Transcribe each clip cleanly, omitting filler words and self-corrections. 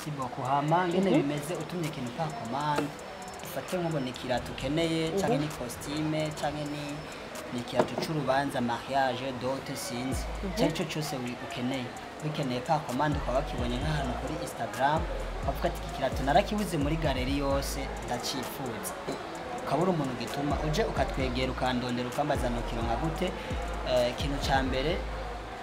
Siboko hama ngene bimeze utumye ikintu ka commande ufate nk'ubona ikirato ukeneye canke ni costume canke ni ikirato c'urubanza mariage dote sinzi cyo cyose ukeneye ka commande ukaba kibonye nk'ahantu kuri Instagram ukavuga ati ikirato narakibuze muri galeri yose ndacifuza ukabura umuntu gituma uje ukatwegera ukandondera ukambaza no kironka gute ikintu ca mbere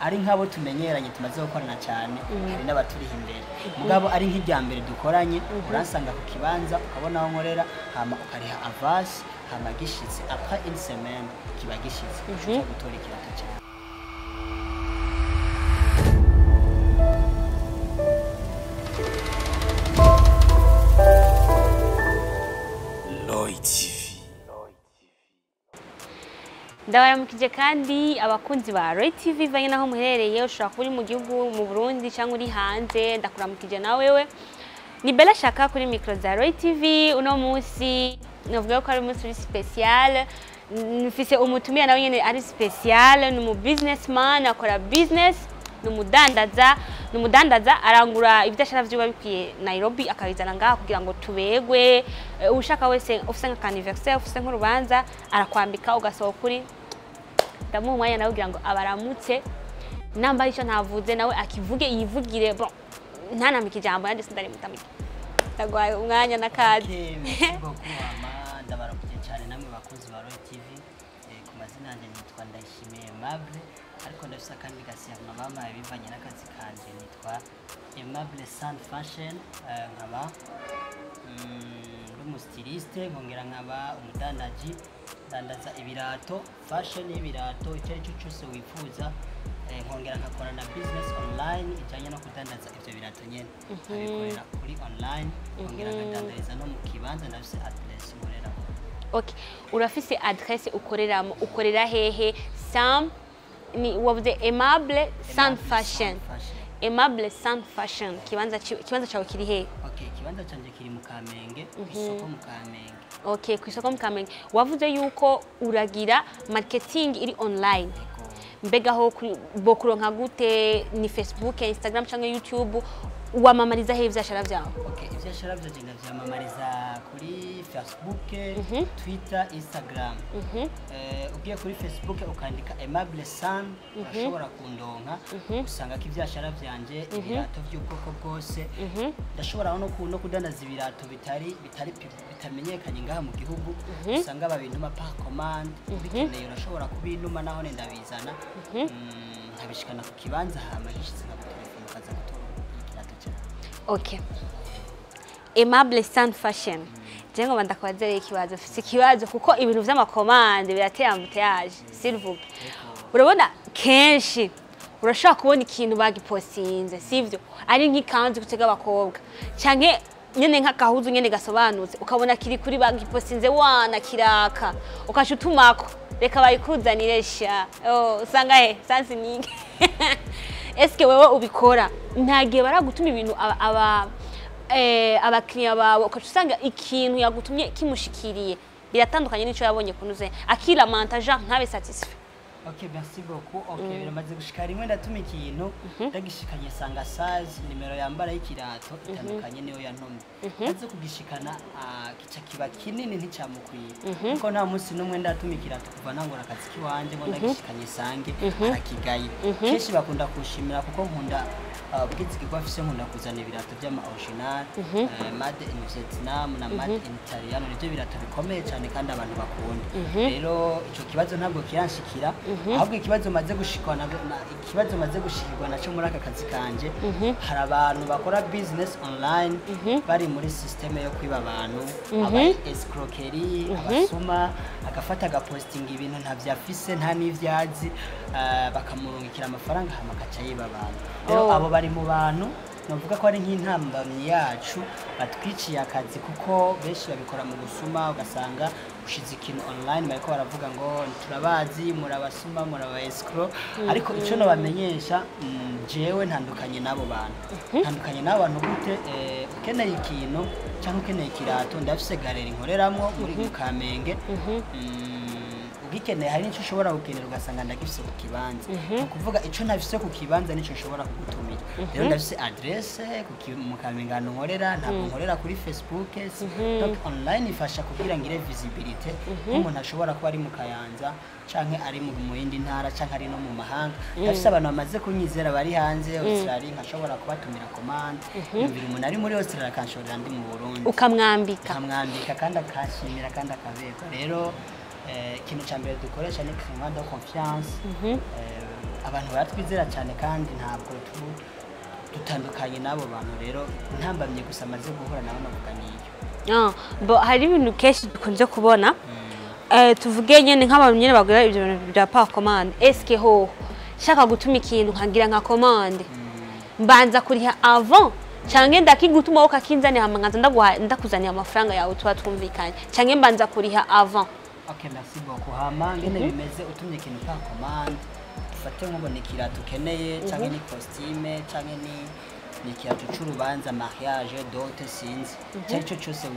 ari nk'abo tumenyeranye tumaze gukorana cyane hari n'abaturiha imbere mugabo ari nk'ijya mbere dukoranye uransanga ku kibanza ukabona aho nkorera hama ukariha avance hama gishitse après une semaine kiba gishitse ushobora gutora ikirato cyane ndabaramukije kandi abakunzi ba Roy TV vanye naho muherereye ushobora kuba uri mu gihugu mu Burundi cyangwa uri hanze ndakuramukije na wewe ni Bella Shaka kuri micro za Roy TV uno munsi navuga ko ari umunsi uri special mfise umutumira nawe nyene ari special ni mu businessman akora business numudandaza arangura ibidashara vyuba bikwiye Nairobi akabizana ngaha kugira ngo tubegwe ushaka wese ufise nka anniversaire ufise nk'urubanza arakwambika ugasohoka kuri mumwanya nawe kugira ngo abaramutse namba ico ntavuze nawe akivuge yivugire bon ntanamika ijambo yandi sindari mutamika ndagwaye umwanya nakazi ndabaramukije cyane namwe bakozi ba Roy TV ku mazina yanje nitwa Ndayishimiye Mable ariko ndafisa kandi gasiyama mama bivanye n'akazi kanje nitwa Aimable Sun Fashion nkaba umustiliste nkongera nkaba umudandaji dandaza ibirato fashion y'ibirato icyo cyo cyose wifuza nkongera nkakora na business online ijanye no kudandaza ivyo birato nyene abikorera kuri online nkongera nkadandariza no mu kibanza ndafise address nkorera. Okay, urafise adresse ukoreramo ukorera hehe? Sam ni wavuze Aimable Sun Fashion. Aimable Sun Fashion kibanza cyawe kiri hehe? Okay, kibanza canje kiri mu Kamenge, isoko mu Kamenge. Okay, ku isoko mu Kamenge. Wavuze yuko uragira marketing iri online. Mbega ho bokuronka gute ni Facebook, Instagram cyangwa YouTube wamamariza he ivyashara vyawe? Okay, ivyashara vyaje ndavyamamariza kuri Facebook, Twitter, Instagram. Ugiye kuri Facebook ukandika Aimable Sun urashobora kundonka usanga ko ivyashara vyanje ibirato by'ubwoko bwose ndashobora no kudandaza ibirato bitamenyekanye ngaha mu gihugu usanga babintuma par commande bikeneye urashobora kubintuma naho ndabizana nkabishikana ku kibanza hama gishitse nkagutelefona ukaza gutora. Okay. Aimable Sun Fashion. Jengo bandakwazere ikibazo. Fisi ikibazo kuko ibintu vy'amakomande birateye ambuteyage. S'il vous plaît. Urabona kenshi urashaka kubona ikintu bagipostinze, sivyo? Ari nk'ikanzu gutega abakobwa. Canke nyene nk'akahuzu nyene gasobanutse ukabona kiri kuri bagipostinze wana kiraka. Ukashutumako reka bayikuzanire sha. Usanga he sansi ninge. Eske wewe ubikora ntagiye baragutuma ibintu abakiriya bawe ukacusanga ikintu yagutumye kimushikiriye biratandukanye n'ico yabonye kunuze akira mantaja ntabe satisfait. Okay, merci beaucoup. Okay, biramaze gushika rimwe ndatuma ikintu ndagishikanye sanga size nimero yambara y'ikirato itandukanye niyo yantumye. Aze kugishikana kica kiba kinini nticamukwiye. Kuko nta munsi numwe ndatuma ikirato kuva nangora akazi kiwanje ngo ndagishikanye sange arakigaye. Kenshi bakunda kushimira kuko nkunda bwizigirwa afise nkunda kuzana ibirato by'ama original made in Vietnam na made in Italiano nivyo birato bikomeye cyane kandi abantu bakunda. Rero ico kibazo ntabwo kiranshikira ahubwo ikibazo maze gushikirwa naco muri aka kazi kanje hari abantu bakora business online bari muri system yo kwiba abantu aba escroquerie abasuma agafata agaposting ibintu ntavyafise nta n'ivyazi bakamurungikira amafaranga hama kaca yiba abantu. Rero abo bari mu bantu navuga ko ari nk'intambamyi yacu batwiciye akazi kuko benshi babikora mu gusuma ugasanga ushize ikintu online bariko baravuga ngo turabazi murabasuma muraba escrow ariko ico no bamenyesha jewe ntandukanye nabo bantu ntandukanye n'abantu gute ukeneye ikintu cyangwa ukeneye ikirato ndafise galeri nkoreramo muri Kamenge ugikeneye hari n'icyo ushobora gukenera ugasanga ndagifise ku kibanza kuvuga ico ntafise ku kibanza nico ushobora kugutumira rero ndafise adresse mu Kamenge nkorera ntabwo nkorera kuri Facebook donc online ifasha kugira ngire visibility umuntu ashobora kuba ari mu Kayanza canke ari mu yindi ntara canke ari no mu mahanga ndafise abantu bamaze kunyizera bari hanze Australia nkashobora kubatumira commande yumvira umuntu ari muri Australia kanshorera ndi mu Burundi ukamwambika kandi akashimira kandi akabeka rero ikintu cya mbere dukoresha ni climat de confiance abantu baratwizera cyane kandi ntabwo dutandukanye n'abo bantu rero ntambamye gusa amaze guhura nabo navuga niyo hari ibintu kenshi dukunze kubona tuvuge nyene nk'abantu nyene bagura ibyo bintu bya pa commande eske ho shaka gutuma ikintu nkagira nka commande mbanza kuriha avant canke ndakigutuma ukakinzanira amangaza ndakuzanira amafaranga yawe tuba twumvikanye canke mbanza kuriha avant. Ok, merci beaucoup. Hama ngene bimeze utumye ikintu pa commande ufate nk'ubone ikirato ukeneye canke ni costume canke ni ikirato c'urubanza mariage dote sinzi cyo cyose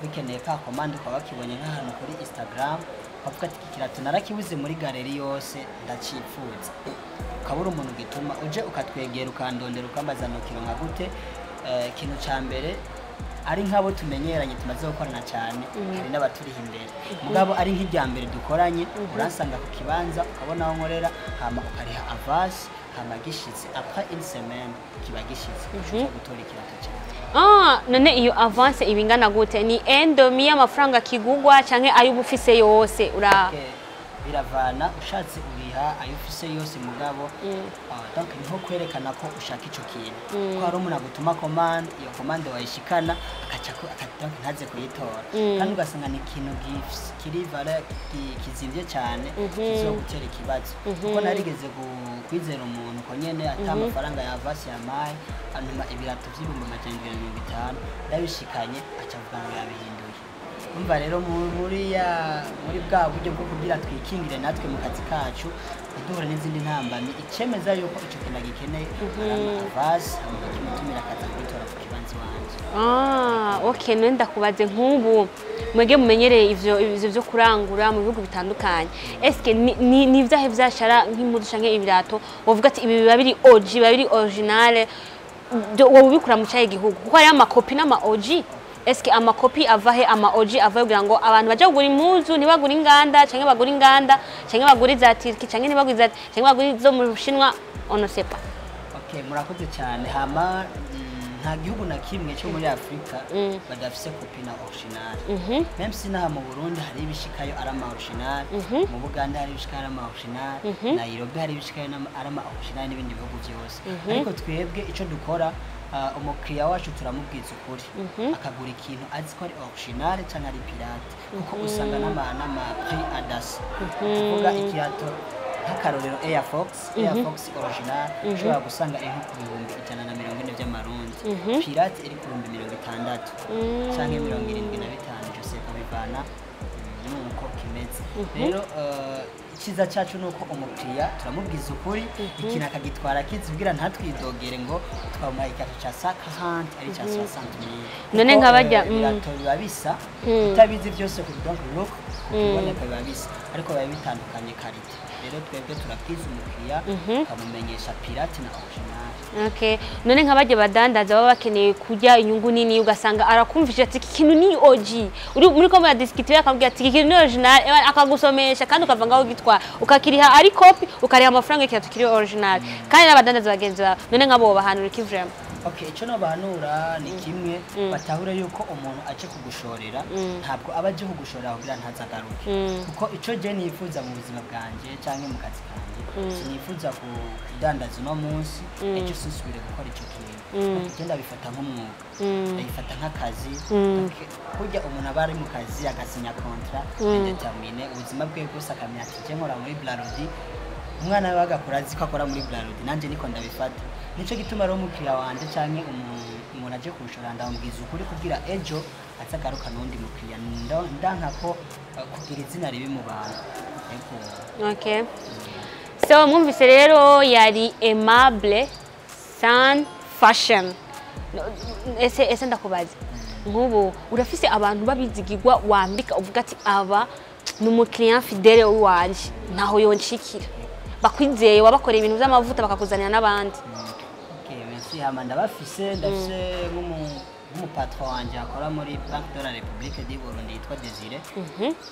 ukeneye pa commande ukaba wakibonye nk'ahantu kuri Instagram ukavuga ati ikirato narakibuze muri galeri yose ndacipfuza ukabura umuntu gituma uje ukatwegera ukandondera ukambaza no kironka gute ikintu ca mbere ari nk'abo tumenyeranye tumaze gukorana cyane hari n'abaturiho imbere mugabo ari nk'ijya mbere dukoranye uransanga ku kibanza ukabona aho nkorera hama ukariha avance hama gishitse après une semaine kiba gishitse ushobora gutora ikirato cyane. None iyo avance ibingana gute ni endomi y'amafaranga kigugwa canke ayo ubufise yose biravana ushatse uriha ayo ufise yose mugabo donc niho kwerekana ko ushaka ico kintu ko hari umuntu agutuma commande iyo commande wayishikana akaca donc ntaze kuyitora kandi ugasanga ni ikintu kiri valeur kizimvye cyane kizogutera ikibazo kuko narigeze kwizera umuntu ko nyene ata amafaranga ya avance ya mayi hanyuma ibirato vy'ibihumbi 250 yabishikanye aca avuga ngo yabihinduye. Umva rero muri bwa buryo bwo kugira twikingire natwe mu kazi kacu duhura n'izindi ntambamye icemeza yuko ico kintu gikeneye avance mutumira akaza kwitora ku kibanza wanje. Okay, none ndakubaze nk'ubu mwege mumenyereye ivyo byo kurangura mu bihugu bitandukanye eske ni vyahe vyashara nk'impuzu canke ibirato wovuga ati ibi biba biri OG biba biri original wowe ubikura mu cyayi gihugu kuko ari amakopi n'ama OG eske amakopi avahe ama OG avahe kugira ngo abantu baje kugura impuzu ntibagura inganda canke bagura inganda canke bagura za Turki canke ntibagura canke bagura zo mu Bushinwa on ne sait pas. Okay, murakoze cyane hama nta gihugu na kimwe cyo muri Afrika badafise kopi na original même si naha mu Burundi hari ibishikayo ari ama original mu Buganda hari ibishikayo ari ama original Nairobi hari ibishikayo ari ama original n'ibindi bihugu byose ariko twebwe ico dukora umukiriya wacu turamubwiza ukuri akagura ikintu azi ko ari original cyangwa ari pirate kuko usanga n'ama prix adasi kuvuga ikirato nk'akarorero Air Fox original ushobora gusanga iri ku bihumbi 140 by'amarundi pirate iri ku bihumbi 60 cyangwa 75 cyose kabivana nuko kimeze rero ikiza cyacu nuko umukiriya turamubwiza ukuri ikintu akagitwara kizibwira ntatwidogere ngo twamuhaye ikato cya 50 ari cya 60 none nkabajya birato biba bisa utabizi byose ku donc look uboneka biba bisa ariko biba bitandukanye karite rero twebwe turabwiza umukiriya tukamumenyesha pirate na original. Okay, none nkabajye badandaza baba bakeneye kujya inyungu nini ugasanga arakumvisha ati ikintu ni OG uri muri ko ya discuter akambwira ati ikintu ni original akagusomesha kandi ukavanga aho gitwara ukakiriha ari copy ukariha amafaranga y'ikirato kiri original kandi n'abadandaza bagenzi bawe none nkabo bahanura iki vraiment. Okay, ico no bahanura ni kimwe batahure yuko umuntu aje kugushorera ntabwo abaje kugushorera kugira ntazagaruke kuko ico je nifuza mu buzima bwanje canke mu kazi kanje sinifuza kudandaza no munsi ejo susubire gukora ico kintu genda bifata nk'umwuga ndabifata nk'akazi kujya umuntu abari mu kazi agasinya contrat determine ubuzima bwe bwose akamenya ati je nkora muri Blarodi umwana we bagakora azi ko akora muri Blarodi nanje niko ndabifata nico gituma rero umukiriya wanje canke umuntu aje kushora ndamubwiza ukuri kugira ejo atagaruka n'undi mukiriya ndanka ko kugira izina ribi mu bantu. Okay, so mwumvise rero yari Aimable San Fashion ese ndakubaza nk'ubu urafise abantu babizigirwa wambika uvuga ati aba n'umukiriya fidèle wanje naho yonshikira bakwizeye wabakoreye ibintu by'amavuta bakakuzanira n'abandi. benshi hama ndabafise nk'umupatron wanje akora muri Banque de la République du Burundi yitwa Desire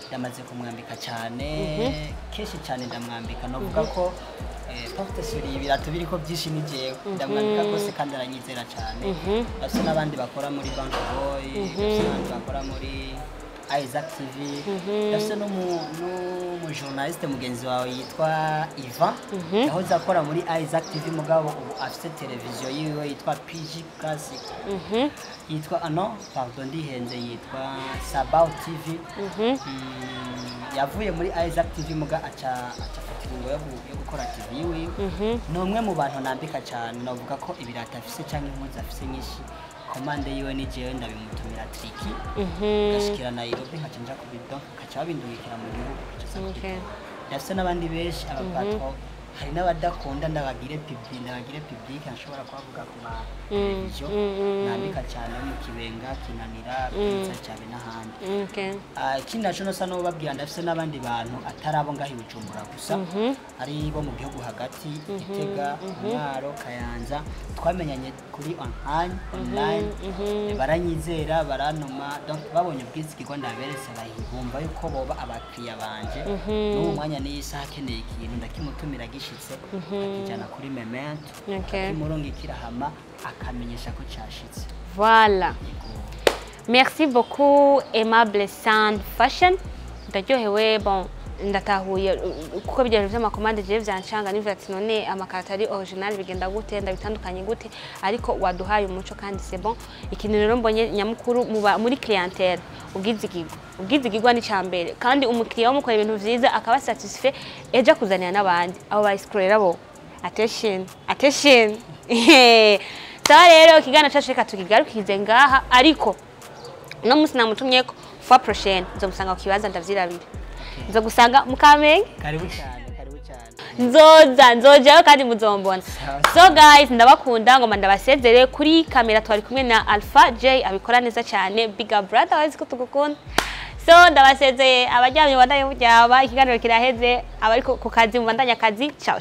ndamaze kumwambika cyane kenshi cyane ndamwambika novuga ko porte sur ibirato biriko byinshi nijewe ndamwambika kose kandi aranyizera cyane ndafise n'abandi bakora muri Banque Boy ndafise n'abandi bakora muri Isaac TV ndafise n'umujournaliste mugenzi wawe yitwa Ivan yahoze akora muri Isaac TV mugabo ubu afise televiziyo yiwe yitwa PG Classic yitwa pardon ndihenze yitwa Sabao TV yavuye muri Isaac TV muga aca fatirungo yo gukora TV yiwe n'umwe mu bantu nambika cyane navuga ko ibirata afise cyangwa impuzu afise nyinshi komande yiwe ni jewe ndabimutumira triki gashikira Nairobi nkaca kubido kaca babindungikira mu gihugu ndafise n'abandi benshi abapatro hari n'abadakunda ndabagire public nshobora kuvuga ku ma televiziyo nandika cyane mu Kibenga Kinanira Pizza cyane n'ahandi ikindi naco no sano babwira ndafise n'abandi bantu atarabo ngahi Bujumbura gusa ari bo mu gihugu hagati Gitega Mwaro Kayanza twamenyanye kuri online baranyizera baranoma donc babonye ubwizigirwa ndaberetse bahibumva yuko boba abakiriya banje n'uwo mwanya n'isaha akeneye ikintu ndakimutumira gishitse akijana kuri memento kimurungikira hama akamenyesha ko cyashitse. Voilà. Merci beaucoup Aimable Sound Fashion. Ndaryohewe bon ndatahuye kuko bijyanye vy'amakomande je vyancanga nivuga ati none amakarata ari original bigenda gute ndabitandukanye gute ariko waduhaye umuco kandi c'est bon. Ikintu rero mbonye nyamukuru muri clientele ubwizigirwa ni cyambere kandi umukiriya wamukora ibintu vyiza akaba satisfait eja kuzanira nabandi abo bayiscrollera bo attention Sawa rero kigana cyacu reka tukigarukize ngaha ariko no musi namutumye ko fois prochaine nzomusanga ku kibanza ndavyirabira nzogusanga mukamenge karibu cyane nzojayo kandi muzombona so guys ndabakunda ngoma ndabasezere kuri kamera twari kumwe na Alpha J abikora neza cyane big brother wazi ko tugukunda so ndabasezeye abajyamye bandanye mujyaba ikiganiro kiraheze abari ku kazi mu bandanya kazi ciao